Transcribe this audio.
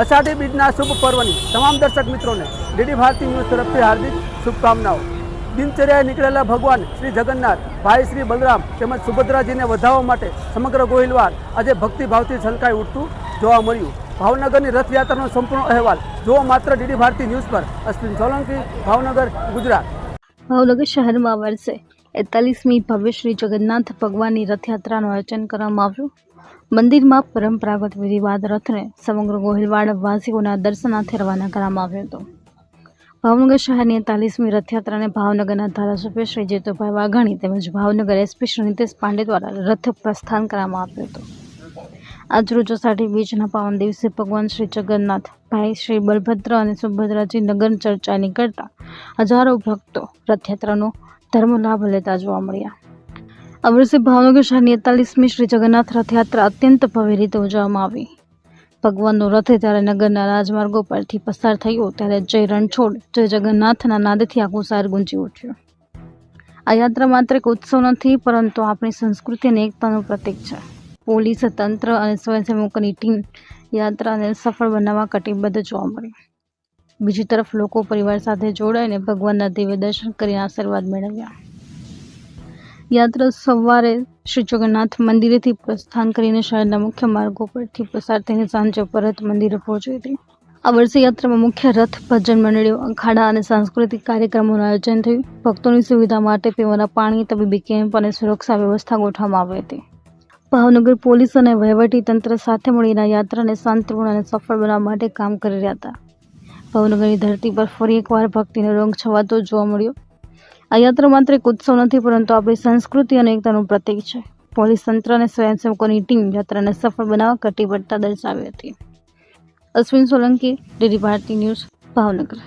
અષાઢી બીજના શુભ પર્વની તમામ દર્શક મિત્રોને ડીડી ભારતી ન્યૂઝ તરફથી હાર્દિક શુભકામનાઓ। દિનચર્યાએ નીકળેલા ભગવાન શ્રી જગન્નાથ, ભાઈ શ્રી બલરામ તેમજ સુભદ્રાજીને વધાવવા માટે સમગ્ર ગોહિલવાડ આજે ભક્તિભાવથી છલકાઈ ઉઠતું જોવા મળ્યું। ભાવનગરની રથયાત્રાનો સંપૂર્ણ અહેવાલ જુઓ માત્ર ડીડી ભારતી ન્યૂઝ પર। અશ્વિન સોલંકી, ભાવનગર, ગુજરાત। ભાવનગર શહેરમાં વર્ષે 41મી ભવ્ય શ્રી જગન્નાથ ભગવાનની રથયાત્રાનું આયોજન કરવામાં આવ્યું। મંદિરમાં પરંપરાગત વિધિવાદ રથને સમગ્ર ગોહિલવાડ વાસીઓના દર્શનાર્થે રવાના કરવામાં આવ્યો હતો। ભાવનગર શહેરની 41મી રથયાત્રાને ભાવનગરના ધારાસભ્ય શ્રી જેતુભાઈ વાઘાણી તેમજ ભાવનગર એસપી શ્રી નીતેશ પાંડે દ્વારા રથ પ્રસ્થાન કરવામાં આવ્યું હતું। આજરોજ અષાઢી બીજના પાવન દિવસે ભગવાન શ્રી જગન્નાથ, ભાઈ શ્રી બલભદ્ર અને સુભદ્રાજી નગર ચર્ચા નીકળતા હજારો ભક્તો રથયાત્રાનો ધર્મ લાભ લેતા જોવા મળ્યા। આ વર્ષે ભાવનગર શહેરની 41મી શ્રી જગન્નાથ રથયાત્રા અત્યંત ભવ્ય રીતે ઉજવવામાં આવી। ભગવાનનો રથ જ્યારે નગરના રાજમાર્ગો પરથી પસાર થયો ત્યારે જય રણછોડ, જય જગન્નાથના નાદથી આખું શહેર ગુંજી ઉઠ્યું। આ યાત્રા માત્ર એક ઉત્સવ નથી, પરંતુ આપણી સંસ્કૃતિ અને એકતાનું પ્રતીક છે। પોલીસ તંત્ર અને સ્વયંસેવકોની ટીમ યાત્રાને સફળ બનાવવા કટિબદ્ધ જોવા મળી। બીજી તરફ લોકો પરિવાર સાથે જોડાઈને ભગવાનના દિવ્ય દર્શન કરીને આશીર્વાદ મેળવ્યા। યાત્રા સવારે શ્રી જગન્નાથ મંદિરેથી પ્રસ્થાન કરીને શહેરના મુખ્ય માર્ગો પરથી પસાર થઈને સાંજે પરત મંદિરે પહોંચી હતી। આ વર્ષે યાત્રામાં મુખ્ય રથ, ભજન મંડળીઓ, અખાડા અને સાંસ્કૃતિક કાર્યક્રમોનું આયોજન થયું। ભક્તોની સુવિધા માટે પીવાના પાણી, તબીબી કેમ્પ અને સુરક્ષા વ્યવસ્થા ગોઠવવામાં આવી હતી। ભાવનગર પોલીસ અને વહીવટી તંત્ર સાથે મળીને યાત્રાને શાંતિપૂર્ણ અને સફળ બનાવવા માટે કામ કરી રહ્યા હતા। ભાવનગરની ધરતી પર ફરી એકવાર ભક્તિનો રંગ છવાતો જોવા મળ્યો। આ યાત્રા માત્ર એક ઉત્સવ નથી, પરંતુ આપણી સંસ્કૃતિ અને એકતાનું પ્રતીક છે। પોલીસ તંત્ર અને સ્વયંસેવકોની ટીમ યાત્રાને સફળ બનાવવા કટિબદ્ધતા દર્શાવી હતી। Ashwin Solanki, DD Bharati news, Bhavnagar.